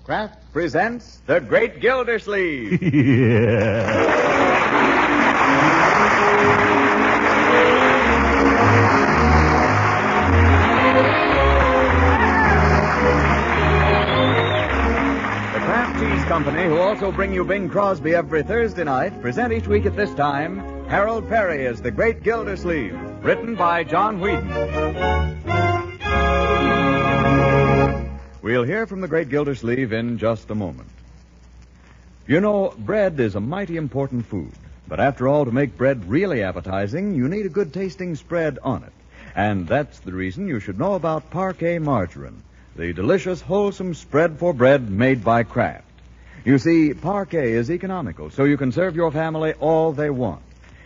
Kraft presents The Great Gildersleeve. The Kraft Cheese Company, who also bring you Bing Crosby every Thursday night, present each week at this time Harold Perry as The Great Gildersleeve, written by John Whedon. We'll hear from the Great Gildersleeve in just a moment. You know, bread is a mighty important food. But after all, to make bread really appetizing, you need a good-tasting spread on it. And that's the reason you should know about Parquet margarine, the delicious, wholesome spread for bread made by Kraft. You see, Parquet is economical, so you can serve your family all they want.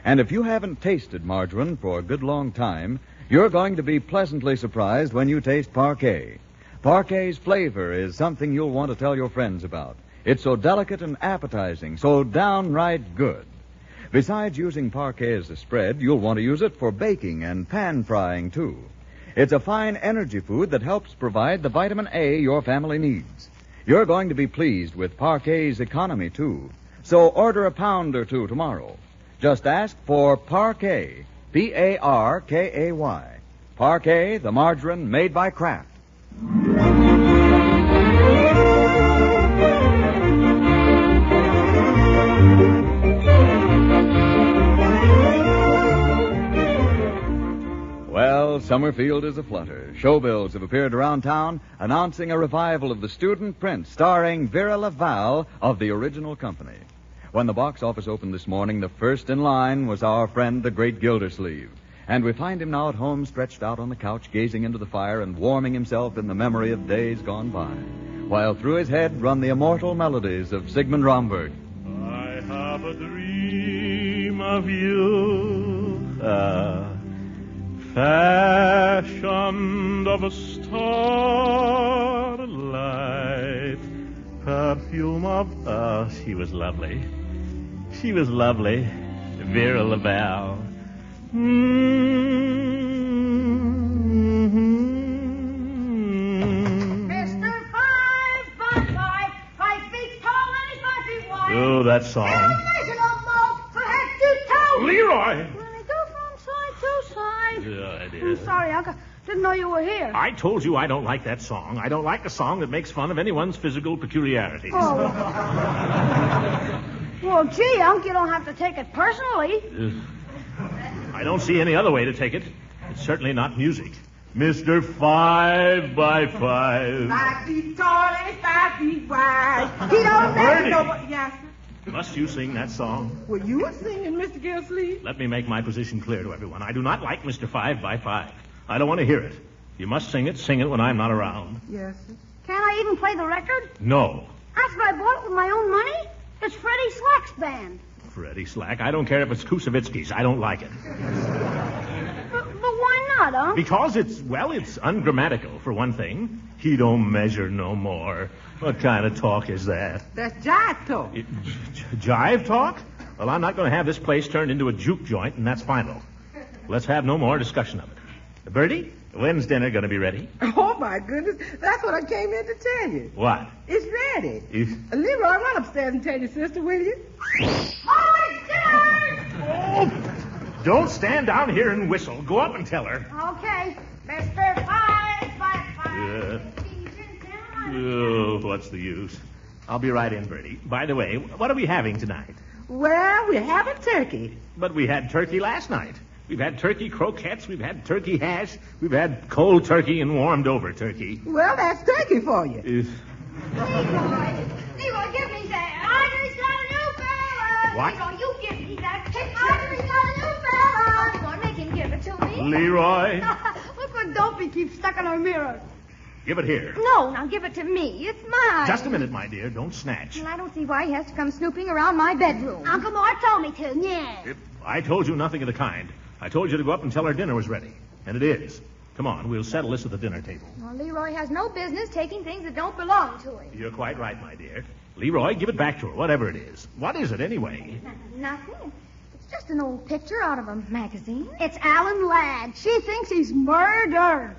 And if you haven't tasted margarine for a good long time, you're going to be pleasantly surprised when you taste Parquet. Parquet's flavor is something you'll want to tell your friends about. It's so delicate and appetizing, so downright good. Besides using Parquet as a spread, you'll want to use it for baking and pan frying, too. It's a fine energy food that helps provide the vitamin A your family needs. You're going to be pleased with Parquet's economy, too. So order a pound or two tomorrow. Just ask for Parquet, P-A-R-K-A-Y. Parquet, the margarine made by Kraft. Well, Summerfield is aflutter. Showbills have appeared around town announcing a revival of The Student Prince starring Vera Laval of the original company. When the box office opened this morning, the first in line was our friend, the Great Gildersleeve. And we find him now at home, stretched out on the couch, gazing into the fire and warming himself in the memory of days gone by, while through his head run the immortal melodies of Sigmund Romberg. I have a dream of you, fashioned of a starlight, perfume of... she was lovely. She was lovely, Vera Laval. Mr. 5 feet tall and he's 5 feet wide. Oh, that song. Leroy! When they go from side to side. Yeah, it I'm is. sorry, I didn't know you were here. I told you I don't like that song. I don't like a song that makes fun of anyone's physical peculiarities. Oh. Well, gee, Unc, you don't have to take it personally. I don't see any other way to take it. It's certainly not music. Mr. 5 by 5. 5 feet tall and 5 feet wide. He don't Bertie. know nobody. Yes, sir. Must you sing that song? Well, you were singing, Mr. Gildersleeve. Let me make my position clear to everyone. I do not like Mr. 5 by 5. I don't want to hear it. You must sing it when I'm not around. Yes, sir. Can't I even play the record? No. That's what I bought it with my own money. It's Freddie Slack's band. Freddie Slack. I don't care if it's Kusevitsky's. I don't like it. But why not, Unc? Because it's ungrammatical, for one thing. He don't measure no more. What kind of talk is that? That's jive talk. Jive talk? Well, I'm not going to have this place turned into a juke joint, and that's final. Let's have no more discussion of it. Bertie, when's dinner going to be ready? Oh, my goodness. That's what I came in to tell you. What? It's ready. Leroy, run upstairs and tell your sister, will you? Oh, it's dinner! Oh, don't stand down here and whistle. Go up and tell her. Okay, Mr. 5 by 5. Yeah. Oh, what's the use? I'll be right in, Bertie. By the way, what are we having tonight? Well, we're having turkey. But we had turkey last night. We've had turkey croquettes, we've had turkey hash, we've had cold turkey and warmed over turkey. Well, that's turkey for you. Leroy, give me that. Audrey's got a new fella. What? Leroy, you give me that picture. Audrey's got a new fella. Leroy, make him give it to me. Leroy, Look what Dopey keeps stuck in our mirror. give it here. No, now give it to me. It's mine. Just a minute, my dear. Don't snatch. And I don't see why he has to come snooping around my bedroom. Uncle Mort told me to, yeah. I told you nothing of the kind. I told you to go up and tell her dinner was ready. And it is. Come on, we'll settle this at the dinner table. Well, Leroy has no business taking things that don't belong to him. You're quite right, my dear. Leroy, give it back to her, whatever it is. What is it, anyway? Nothing. It's just an old picture out of a magazine. It's Alan Ladd. She thinks he's murdered.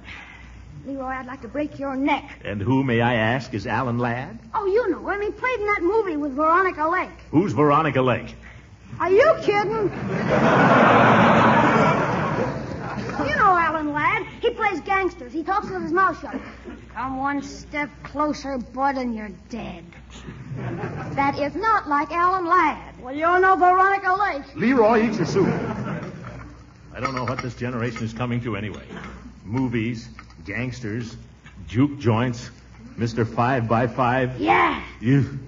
Leroy, I'd like to break your neck. And who, may I ask, is Alan Ladd? Oh, you know him. He played in that movie with Veronica Lake. Who's Veronica Lake? Are you kidding? You know Alan Ladd. He plays gangsters. He talks with his mouth shut. Come one step closer, bud, and you're dead. That is not like Alan Ladd. Well, you know Veronica Lake. Leroy, eat your soup. I don't know what this generation is coming to anyway. Movies, gangsters, juke joints, Mr. 5x5. Yeah. You.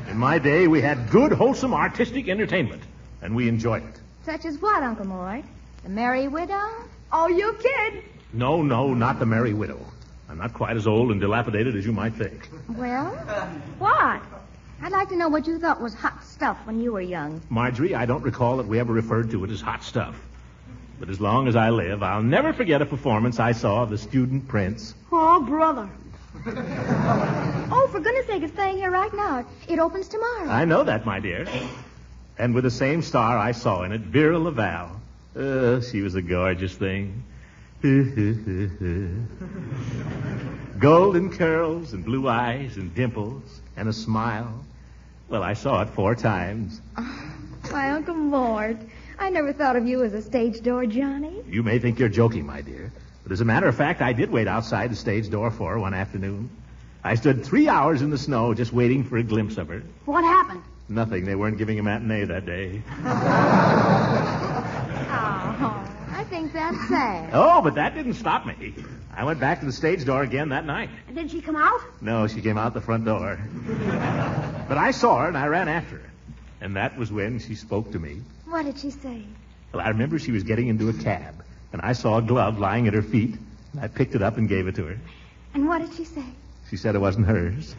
In my day, we had good, wholesome, artistic entertainment, and we enjoyed it. Such as what, Uncle Mort? The Merry Widow? Oh, you kid. No, not the Merry Widow. I'm not quite as old and dilapidated as you might think. Well, what? I'd like to know what you thought was hot stuff when you were young. Marjorie, I don't recall that we ever referred to it as hot stuff. But as long as I live, I'll never forget a performance I saw of the Student Prince. Oh, brother. Oh, for goodness sake, it's playing here right now. It opens tomorrow. I know that, my dear. And with the same star I saw in it, Vera Laval. She was a gorgeous thing. Golden curls and blue eyes and dimples and a smile. Well, I saw it 4 times. Why, Uncle Mort, I never thought of you as a stage door Johnny. You may think you're joking, my dear. But as a matter of fact, I did wait outside the stage door for her one afternoon. I stood 3 hours in the snow just waiting for a glimpse of her. What happened? Nothing. They weren't giving a matinee that day. Oh, I think that's sad. Oh, but that didn't stop me. I went back to the stage door again that night. And did she come out? No, she came out the front door. But I saw her, and I ran after her. And that was when she spoke to me. What did she say? Well, I remember she was getting into a cab, and I saw a glove lying at her feet, and I picked it up and gave it to her. And what did she say? She said it wasn't hers.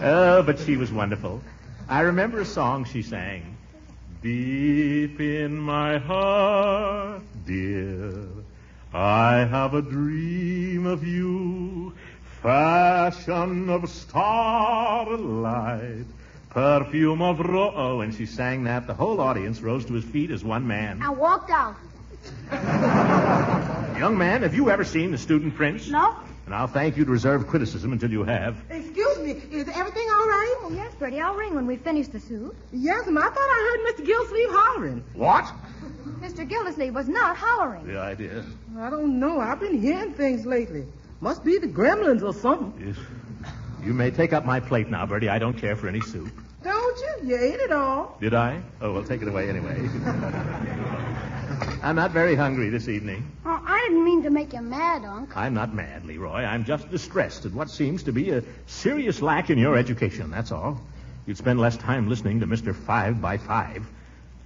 Oh, but she was wonderful. I remember a song she sang. Deep in my heart, dear, I have a dream of you, fashion of starlight, perfume of Oh, and she sang that. The whole audience rose to his feet as one man. I walked out. Young man, have you ever seen The Student Prince? No? And I'll thank you to reserve criticism until you have. Excuse me, is everything all right? Oh, yes, Bertie. I'll ring when we finish the soup. Yes, ma'am. I thought I heard Mr. Gildersleeve hollering. What? Mr. Gildersleeve was not hollering. The idea. I don't know. I've been hearing things lately. Must be the gremlins or something. Yes. You may take up my plate now, Bertie. I don't care for any soup. Don't you? You ate it all. Did I? Oh, well, take it away anyway. I'm not very hungry this evening. Oh, I didn't mean to make you mad, Unc. I'm not mad, Leroy. I'm just distressed at what seems to be a serious lack in your education, that's all. You'd spend less time listening to Mr. 5x5.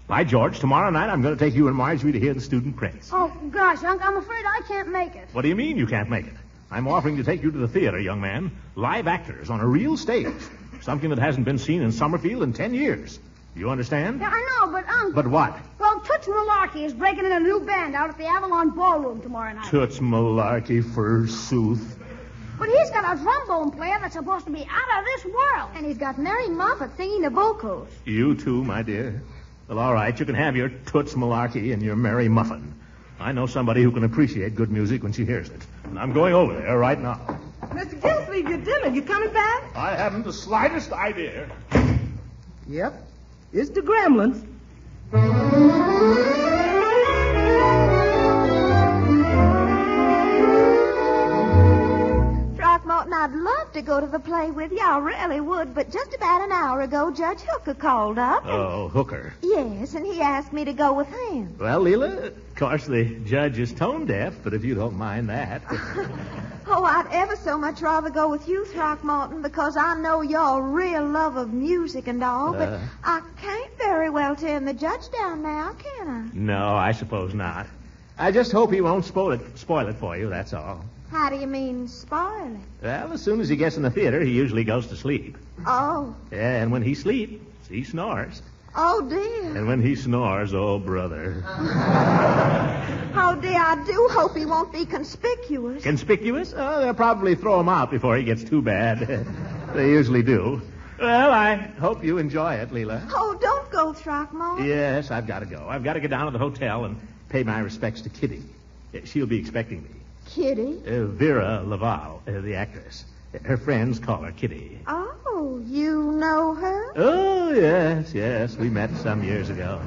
By George, tomorrow night I'm going to take you and Marjorie to hear The Student Prince. Oh, gosh, Unc, I'm afraid I can't make it. What do you mean you can't make it? I'm offering to take you to the theater, young man. Live actors on a real stage. Something that hasn't been seen in Summerfield in 10 years. You understand? Yeah, I know, but, Unc... But what? Well, Toots Malarkey is breaking in a new band out at the Avalon Ballroom tomorrow night. Toots Malarkey, forsooth. But he's got a trombone player that's supposed to be out of this world. And he's got Mary Moffat singing the vocals. You too, my dear. Well, all right, you can have your Toots Malarkey and your Mary Muffin. I know somebody who can appreciate good music when she hears it. And I'm going over there right now. Mr. Gildersleeve, your dinner. You coming back? I haven't the slightest idea. Yep. It's the gremlins. Throckmorton, I'd love to go to the play with you. I really would. But just about an hour ago, Judge Hooker called up. Oh, Hooker. Yes, and he asked me to go with him. Well, Leela, of course the judge is tone deaf, but if you don't mind that. Oh, I'd ever so much rather go with you, Throckmorton, because I know your real love of music and all, but I can't very well turn the judge down now, can I? No, I suppose not. I just hope he won't spoil it for you, that's all. How do you mean, spoil it? Well, as soon as he gets in the theater, he usually goes to sleep. Oh. Yeah, and when he sleeps, he snores. Oh, dear. And when he snores, oh, brother. Oh, dear, I do hope he won't be conspicuous. Conspicuous? Oh, they'll probably throw him out before he gets too bad. They usually do. Well, I hope you enjoy it, Leela. Oh, don't go, Throckmorton. Yes, I've got to go. I've got to get down to the hotel and pay my respects to Kitty. She'll be expecting me. Kitty? Vera Laval, the actress. Her friends call her Kitty. Oh, you know her? Oh, yes. We met some years ago.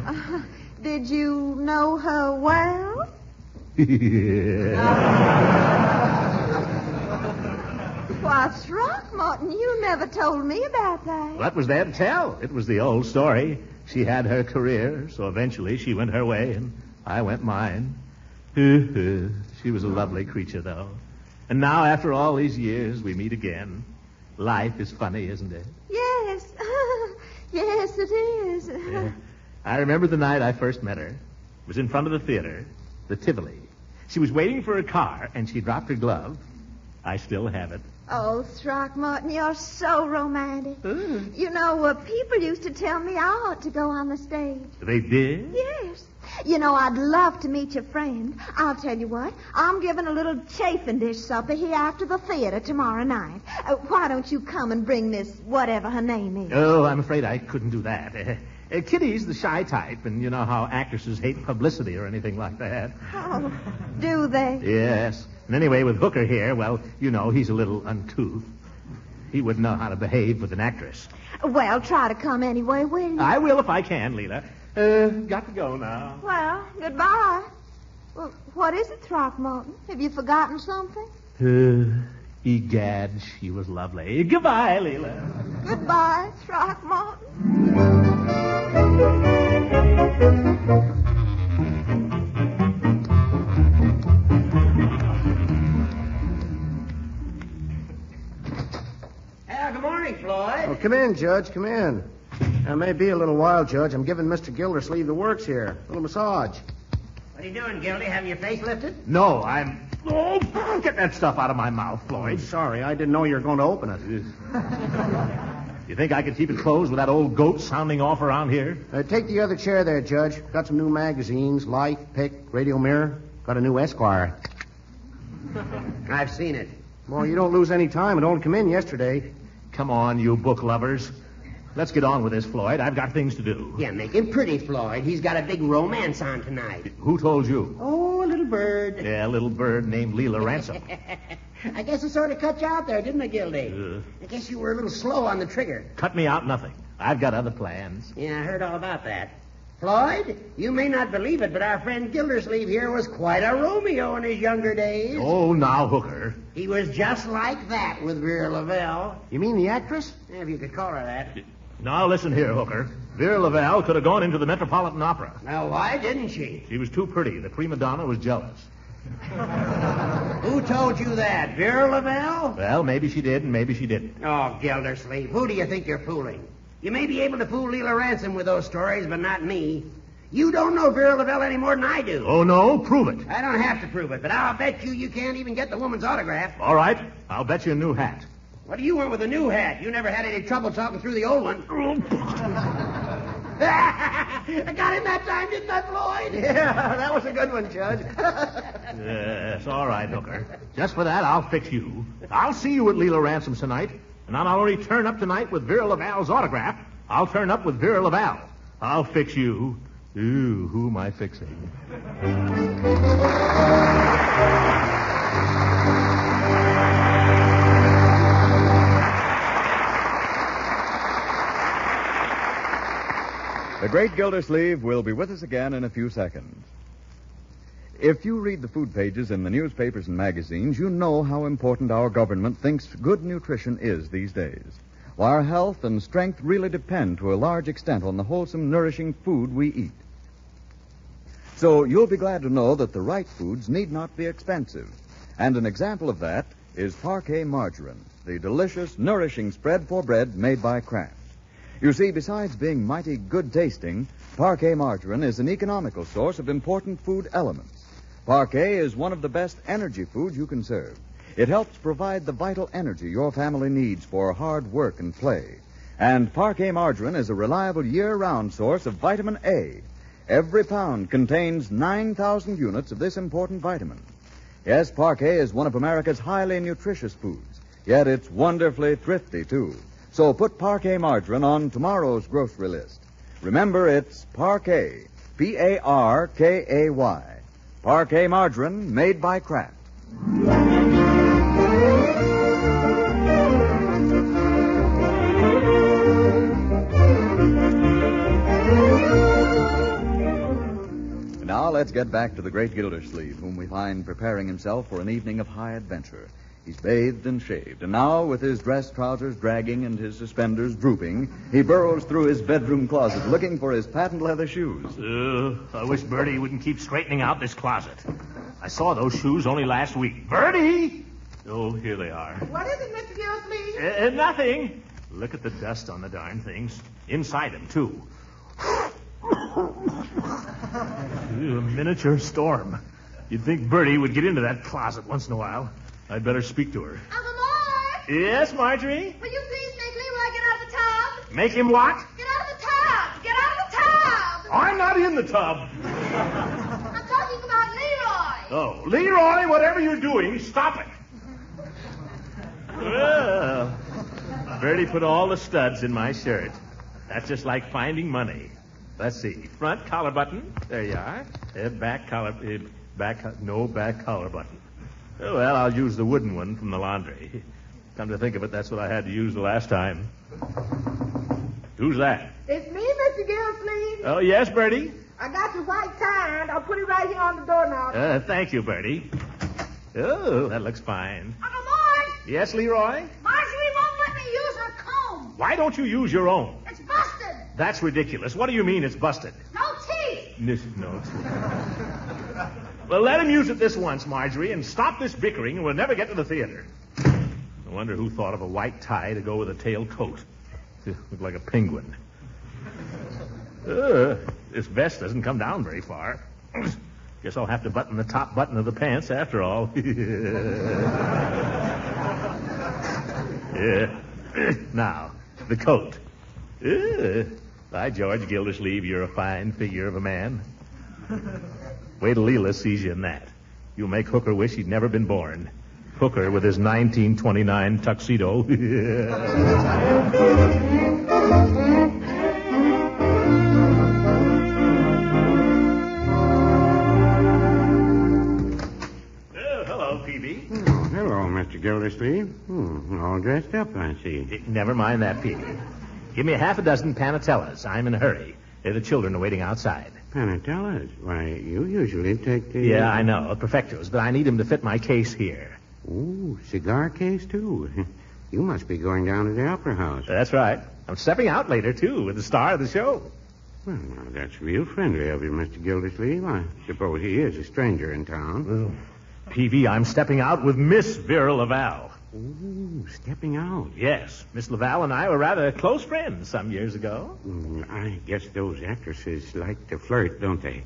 Did you know her well? Why, Throckmorton, you never told me about that. What was there to tell? It was the old story. She had her career, so eventually she went her way, and I went mine. She was a lovely creature, though. And now, after all these years, we meet again. Life is funny, isn't it? Yes. Yes, it is. Yeah. I remember the night I first met her. It was in front of the theater, the Tivoli. She was waiting for a car, and she dropped her glove. I still have it. Oh, Throckmorton, you're so romantic. You know, people used to tell me I ought to go on the stage. They did? Yes. You know, I'd love to meet your friend. I'll tell you what, I'm giving a little chafing dish supper here after the theater tomorrow night. Why don't you come and bring Miss whatever her name is? Oh, I'm afraid I couldn't do that. Kitty's the shy type, and you know how actresses hate publicity or anything like that. Oh, do they? Yes. And anyway, with Hooker here, well, you know, he's a little uncouth. He wouldn't know how to behave with an actress. Well, try to come anyway, will you? I will if I can, Leela. Got to go now. Well, goodbye. Well, what is it, Throckmorton? Have you forgotten something? Egad, she was lovely. Goodbye, Leela. Goodbye, Throckmorton. Good morning, Floyd. Oh, come in, Judge. Come in. Now, may be a little while, Judge. I'm giving Mr. Gildersleeve the works here. A little massage. What are you doing, Gildy? Having your face lifted? No, I'm... Oh, get that stuff out of my mouth, Floyd. Sorry, I didn't know you were going to open it. You think I could keep it closed with that old goat sounding off around here? Take the other chair there, Judge. Got some new magazines, Life, Pick, Radio Mirror. Got a new Esquire. I've seen it. Well, you don't lose any time. It only come in yesterday. Come on, you book lovers. Let's get on with this, Floyd. I've got things to do. Yeah, make him pretty, Floyd. He's got a big romance on tonight. Who told you? Oh, a little bird. Yeah, a little bird named Leela Ransom. I guess it sort of cut you out there, didn't it, Gildy? I guess you were a little slow on the trigger. Cut me out nothing. I've got other plans. Yeah, I heard all about that. Floyd, you may not believe it, but our friend Gildersleeve here was quite a Romeo in his younger days. Oh, now, Hooker. He was just like that with Vera Lavelle. You mean the actress? Yeah, if you could call her that. Now, listen here, Hooker. Vera Lavelle could have gone into the Metropolitan Opera. Now, why didn't she? She was too pretty. The prima donna was jealous. Who told you that? Vera Lavelle? Well, maybe she did and maybe she didn't. Oh, Gildersleeve, who do you think you're fooling? You may be able to fool Leela Ransom with those stories, but not me. You don't know Vera Lavelle any more than I do. Oh, no? Prove it. I don't have to prove it, but I'll bet you can't even get the woman's autograph. All right. I'll bet you a new hat. What do you want with a new hat? You never had any trouble talking through the old one. I got him that time, didn't I, Floyd? Yeah, that was a good one, Judge. Yes, all right, Hooker. Just for that, I'll fix you. I'll see you at Leela Ransom's tonight, and I'll not only turn up tonight with Vera Lavalle's autograph, I'll turn up with Vera Laval. I'll fix you. Ooh, who am I fixing? The Great Gildersleeve will be with us again in a few seconds. If you read the food pages in the newspapers and magazines, you know how important our government thinks good nutrition is these days. Why our health and strength really depend to a large extent on the wholesome, nourishing food we eat. So you'll be glad to know that the right foods need not be expensive. And an example of that is Parquet margarine, the delicious, nourishing spread for bread made by Kraft. You see, besides being mighty good tasting, Parquet margarine is an economical source of important food elements. Parquet is one of the best energy foods you can serve. It helps provide the vital energy your family needs for hard work and play. And Parquet margarine is a reliable year-round source of vitamin A. Every pound contains 9,000 units of this important vitamin. Yes, Parquet is one of America's highly nutritious foods, yet it's wonderfully thrifty, too. So put Parquet margarine on tomorrow's grocery list. Remember, it's Parquet, Parkay. Parquet margarine made by Kraft. Now let's get back to the Great Gildersleeve, whom we find preparing himself for an evening of high adventure. He's bathed and shaved, and now, with his dress trousers dragging and his suspenders drooping, he burrows through his bedroom closet looking for his patent leather shoes. I wish Bertie wouldn't keep straightening out this closet. I saw those shoes only last week. Bertie! Oh, here they are. What is it, Mr. Gildersleeve? Nothing. Look at the dust on the darn things. Inside them, too. A miniature storm. You'd think Bertie would get into that closet once in a while. I'd better speak to her. Uncle Mort! Yes, Marjorie? Will you please make Leroy get out of the tub? Make him what? Get out of the tub! Get out of the tub! I'm not in the tub. I'm talking about Leroy. Oh, Leroy, whatever you're doing, stop it. Well, Bertie put all the studs in my shirt. That's just like finding money. Let's see. Front collar button. There you are. Back collar button. Oh, well, I'll use the wooden one from the laundry. Come to think of it, that's what I had to use the last time. Who's that? It's me, Mr. Gildersleeve. Oh, yes, Bertie? I got your white tie on. I'll put it right here on the doorknob. Thank you, Bertie. Oh, that looks fine. Uncle Mort! Yes, Leroy? Marjorie won't let me use her comb. Why don't you use your own? It's busted. That's ridiculous. What do you mean it's busted? No teeth. No. Well, let him use it this once, Marjorie, and stop this bickering, and we'll never get to the theater. I wonder who thought of a white tie to go with a tail coat. Look like a penguin. This vest doesn't come down very far. Guess I'll have to button the top button of the pants after all. Yeah. Now, the coat. By George Gildersleeve, you're a fine figure of a man. Wait till Leela sees you in that. You'll make Hooker wish he'd never been born. Hooker with his 1929 tuxedo. Hello, Peavy. Oh, hello, Mr. Gildersleeve. All dressed up, I see. Never mind that, Peavy. Give me half a dozen panatellas. I'm in a hurry. The children are waiting outside. Panatellas? Why, you usually take the... Yeah, I know. Perfectos, but I need them to fit my case here. Ooh, cigar case, too. You must be going down to the Opera House. That's right. I'm stepping out later, too, with the star of the show. Well, now, that's real friendly of you, Mr. Gildersleeve. I suppose he is a stranger in town. Well, Peavy, I'm stepping out with Miss Vera Laval. Ooh, stepping out. Yes, Miss Laval and I were rather close friends some years ago. I guess those actresses like to flirt, don't they?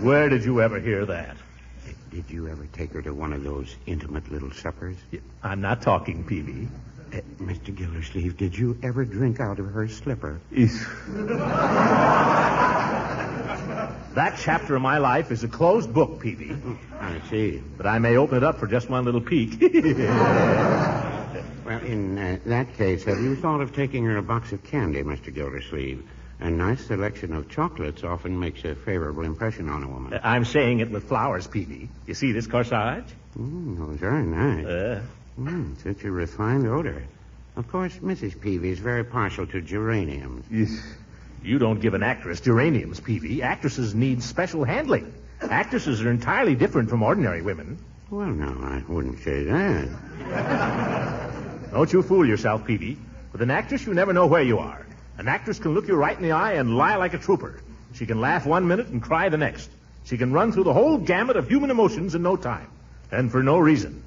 Where did you ever hear that? Did you ever take her to one of those intimate little suppers? I'm not talking, Peavy. Mr. Gildersleeve, did you ever drink out of her slipper? That chapter of my life is a closed book, Peavy. I see. But I may open it up for just one little peek. Well, in that case, have you thought of taking her a box of candy, Mr. Gildersleeve? A nice selection of chocolates often makes a favorable impression on a woman. I'm saying it with flowers, Peavy. You see this corsage? Very nice. Such a refined odor. Of course, Mrs. Peavy is very partial to geraniums. You don't give an actress geraniums, Peavy. Actresses need special handling. Actresses are entirely different from ordinary women. Well, no, I wouldn't say that. Don't you fool yourself, Peavy. With an actress, you never know where you are. An actress can look you right in the eye and lie like a trooper. She can laugh one minute and cry the next. She can run through the whole gamut of human emotions in no time. And for no reason.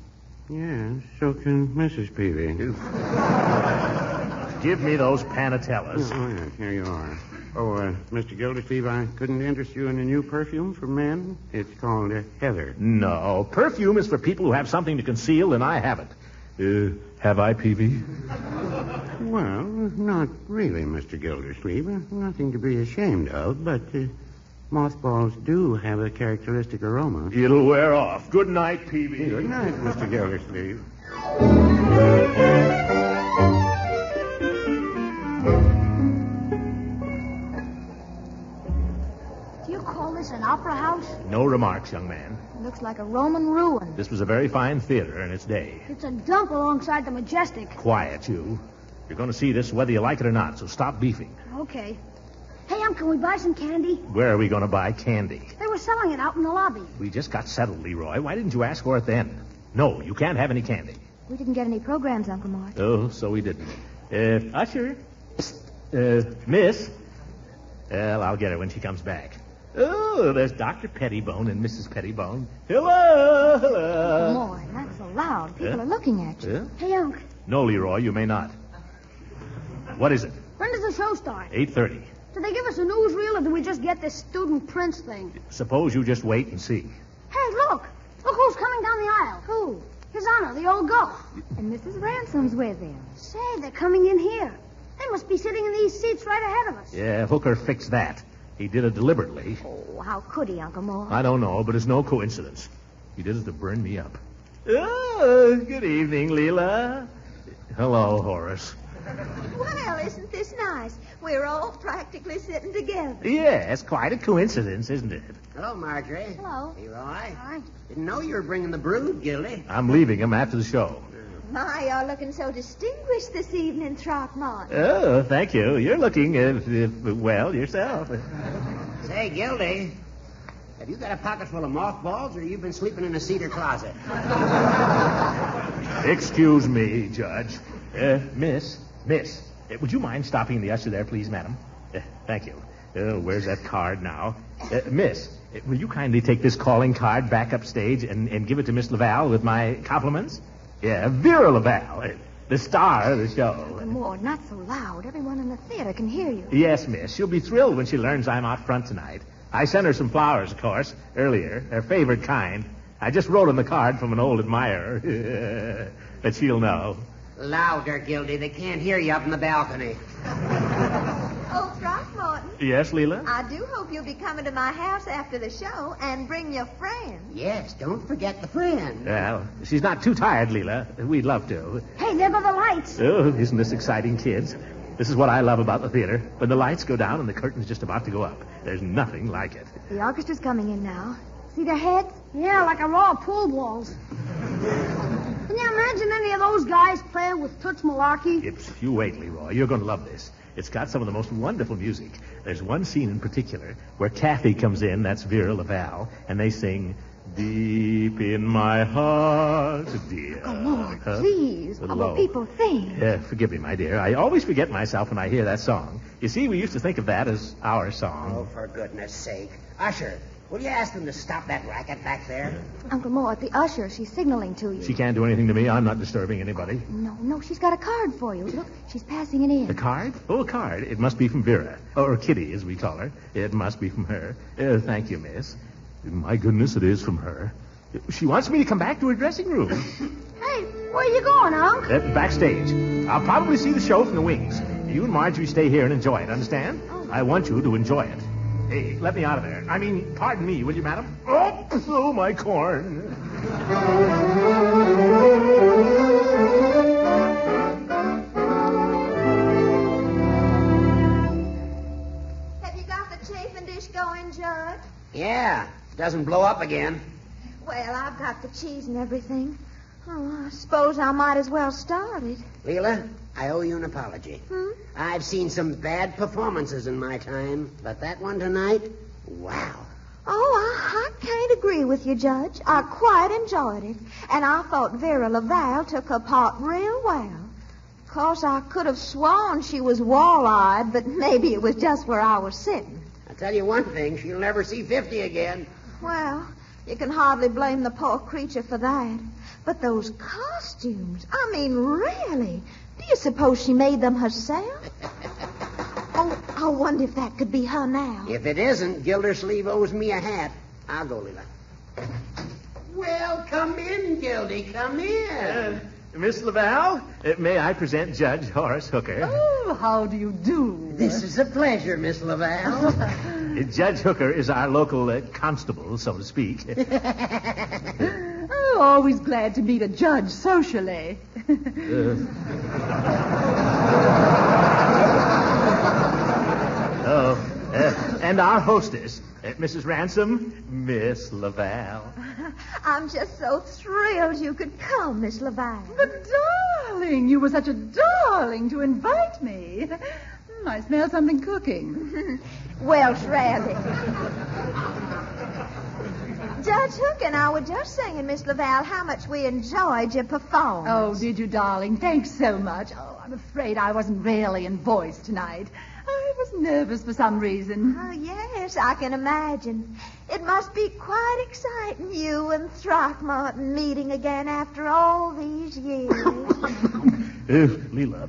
Yeah, so can Mrs. Peavy. Give me those panatellas. Oh, yeah, here you are. Oh, Mr. Gildersleeve, I couldn't interest you in a new perfume for men. It's called Heather. No, perfume is for people who have something to conceal, and I haven't. Have I, Peavy? Well, not really, Mr. Gildersleeve. Nothing to be ashamed of, but mothballs do have a characteristic aroma. It'll wear off. Good night, Peavy. Good night, Mr. Gildersleeve. No remarks, young man. Looks like a Roman ruin. This was a very fine theater in its day. It's a dump alongside the Majestic. Quiet, you. You're going to see this whether you like it or not, so stop beefing. Okay. Hey, can we buy some candy? Where are we going to buy candy? They were selling it out in the lobby. We just got settled, Leroy. Why didn't you ask for it then? No, you can't have any candy. We didn't get any programs, Uncle Mort. Oh, so we didn't. Usher. Miss. Well, I'll get her when she comes back. Oh, there's Dr. Pettibone and Mrs. Pettibone. Hello. Uncle Mort, not so loud. People are looking at you. Hey, Unc, No, Leroy, you may not. What is it? when does the show start? 8:30. Did they give us a newsreel, or did we just get this student prince thing? Suppose you just wait and see. Hey, look. Look who's coming down the aisle. Who? His Honor, the old ghost. And Mrs. Ransom's with him. Say, they're coming in here. They must be sitting in these seats right ahead of us. Yeah, Hooker fixed that. He did it deliberately. Oh, how could he, Uncle Mort? I don't know, but it's no coincidence. He did it to burn me up. Oh, good evening, Leela. Hello, Horace. Well, isn't this nice? We're all practically sitting together. Yes, quite a coincidence, isn't it? Hello, Marjorie. Hello. Leroy. Hi. Didn't know you were bringing the brood, Gildy. I'm leaving him after the show. My, you're looking so distinguished this evening, Throckmorton. Oh, thank you. You're looking, well, yourself. Say, Gildy, have you got a pocket full of mothballs, or you've been sleeping in a cedar closet? Excuse me, Judge. Miss, would you mind stopping the usher there, please, madam? Thank you. Where's that card now? Miss, will you kindly take this calling card back upstage and give it to Miss Laval with my compliments? Yeah, Vera Laval, the star of the show. Uncle Mort, not so loud. Everyone in the theater can hear you. Yes, miss. She'll be thrilled when she learns I'm out front tonight. I sent her some flowers, of course, earlier, her favorite kind. I just wrote on the card from an old admirer. But she'll know. Louder, Gildy. They can't hear you up in the balcony. Oh, Throckmorton, Yes, Leela? I do hope you'll be coming to my house after the show and bring your friend. Yes, don't forget the friend. Well, she's not too tired, Leela. We'd love to. Hey, there go the lights. Oh, isn't this exciting, kids? This is what I love about the theater. When the lights go down and the curtain's just about to go up. There's nothing like it. The orchestra's coming in now. See their heads? Yeah, like a row of pool balls. Can you imagine any of those guys playing with Toots Malarkey? Gibbs, you wait, Leroy. You're going to love this. It's got some of the most wonderful music. There's one scene in particular where Kathy comes in, that's Vera Laval, and they sing, "Deep in my heart, dear." Oh, Lord, please. What will people think? Forgive me, my dear. I always forget myself when I hear that song. You see, we used to think of that as our Oh, song. for goodness sake. Usher, will you ask them to stop that racket back there? Uncle Mort, the usher, she's signaling to you. She can't do anything to me. I'm not disturbing anybody. No, she's got a card for you. Look, she's passing it in. A card? Oh, a card. It must be from Vera. Or Kitty, as we call her. It must be from her. Thank you, miss. My goodness, it is from her. She wants me to come back to her dressing room. Hey, where you going, Unc? Backstage. I'll probably see the show from the wings. You and Marjorie stay here and enjoy it, understand? I want you to enjoy it. Hey, let me out of there. I mean, pardon me, will you, madam? Oh, my corn. Have you got the chafing dish going, Judge? Yeah, doesn't blow up again. Well, I've got the cheese and everything. Oh, I suppose I might as well start it. Leela, I owe you an apology. I've seen some bad performances in my time, but that one tonight, wow. Oh, I can't agree with you, Judge. I quite enjoyed it. And I thought Vera Laval took her part real well. Of course, I could have sworn she was wall-eyed, but maybe it was just where I was sitting. I'll tell you one thing, she'll never see 50 again. Well, you can hardly blame the poor creature for that. But those costumes, I mean, really, do you suppose she made them herself? Oh, I wonder if that could be her now. If it isn't, Gildersleeve owes me a hat. I'll go, Leela. Well, come in, Gildy, come in. Miss Laval, may I present Judge Horace Hooker? Oh, how do you do? This is a pleasure, Miss Laval. Judge Hooker is our local constable, so to speak. Oh, always glad to meet a judge socially. And our hostess, Mrs. Ransom, Miss Laval. I'm just so thrilled you could come, Miss Laval. But, darling, you were such a darling to invite me. I smell something cooking. Welsh rabbit. Judge Hook and I were just singing, Miss Laval, how much we enjoyed your performance. Oh, did you, darling? Thanks so much. Oh, I'm afraid I wasn't really in voice tonight. I was nervous for some reason. Oh, yes, I can imagine. It must be quite exciting, you and Throckmorton meeting again after all these years. Leela.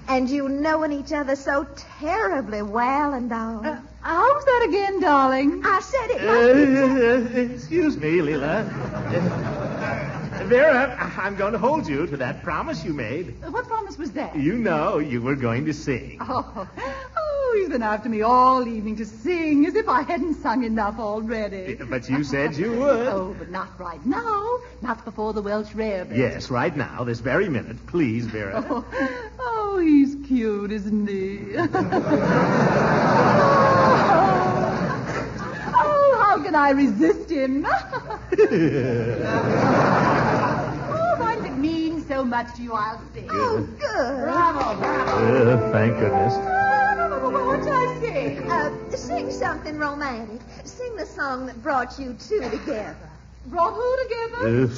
And you knowing each other so terribly well and all. How's that again, darling? I said it must be... Excuse me, Leela. Vera, I'm going to hold you to that promise you made. What promise was that? You know you were going to sing. Oh, he's been after me all evening to sing, as if I hadn't sung enough already. But you said you would. Oh, but not right now. Not before the Welsh rarebit. Yes, right now, this very minute. Please, Vera. Oh, he's cute, isn't he? Oh, how can I resist him? Oh, why does it mean so much to you, I'll sing. Oh, good. Bravo. Thank goodness. What should I sing? Sing something romantic. Sing the song that brought you two together. Brought who together?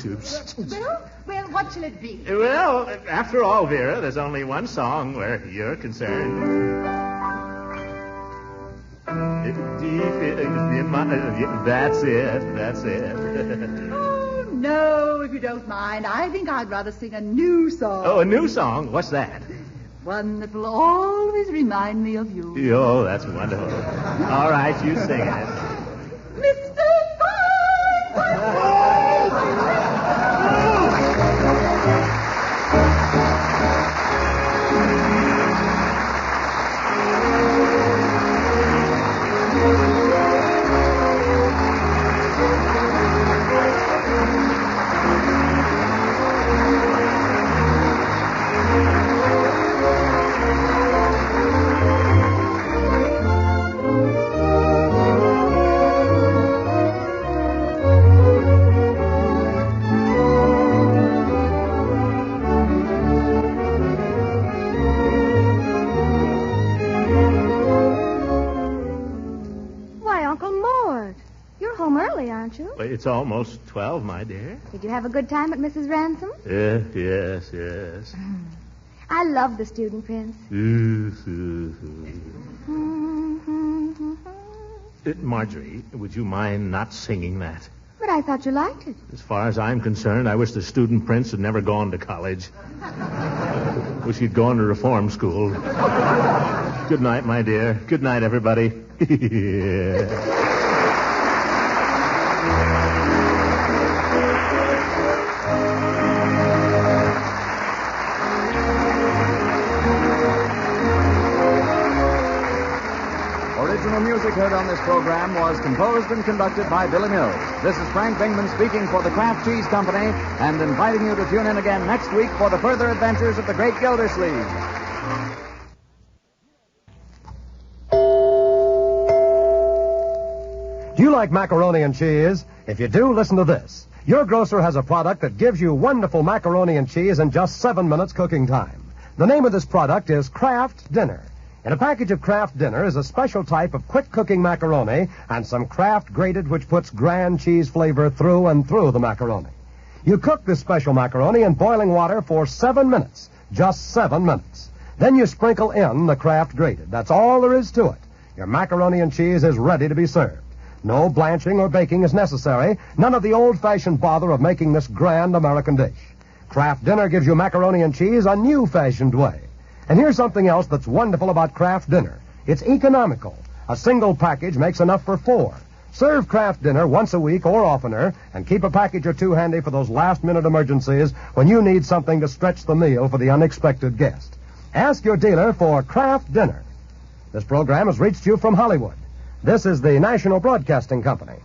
Well, what shall it be? Well, after all, Vera, there's only one song where you're concerned. Deep in my... That's it. Oh, no, if you don't mind. I think I'd rather sing a new song. Oh, a new song? What's that? One that will always remind me of you. Oh, that's wonderful. All right, you sing it. Mr. It's almost 12, my dear. Did you have a good time at Mrs. Ransom? Yes. I love the student prince. Marjorie, would you mind not singing that? But I thought you liked it. As far as I'm concerned, I wish the student prince had never gone to college. Wish he'd gone to reform school. Good night, my dear. Good night, everybody. Original music heard on this program was composed and conducted by Billy Mills. This is Frank Bingman speaking for the Kraft Cheese Company and inviting you to tune in again next week for the further adventures of the Great Gildersleeve. Do you like macaroni and cheese? If you do, listen to this. Your grocer has a product that gives you wonderful macaroni and cheese in just 7 minutes cooking time. The name of this product is Kraft Dinner. In a package of Kraft Dinner is a special type of quick-cooking macaroni and some Kraft grated which puts grand cheese flavor through and through the macaroni. You cook this special macaroni in boiling water for 7 minutes, just 7 minutes. Then you sprinkle in the Kraft grated. That's all there is to it. Your macaroni and cheese is ready to be served. No blanching or baking is necessary. None of the old-fashioned bother of making this grand American dish. Kraft Dinner gives you macaroni and cheese a new-fashioned way. And here's something else that's wonderful about Kraft Dinner. It's economical. A single package makes enough for 4. Serve Kraft Dinner once a week or oftener, and keep a package or 2 handy for those last-minute emergencies when you need something to stretch the meal for the unexpected guest. Ask your dealer for Kraft Dinner. This program has reached you from Hollywood. This is the National Broadcasting Company.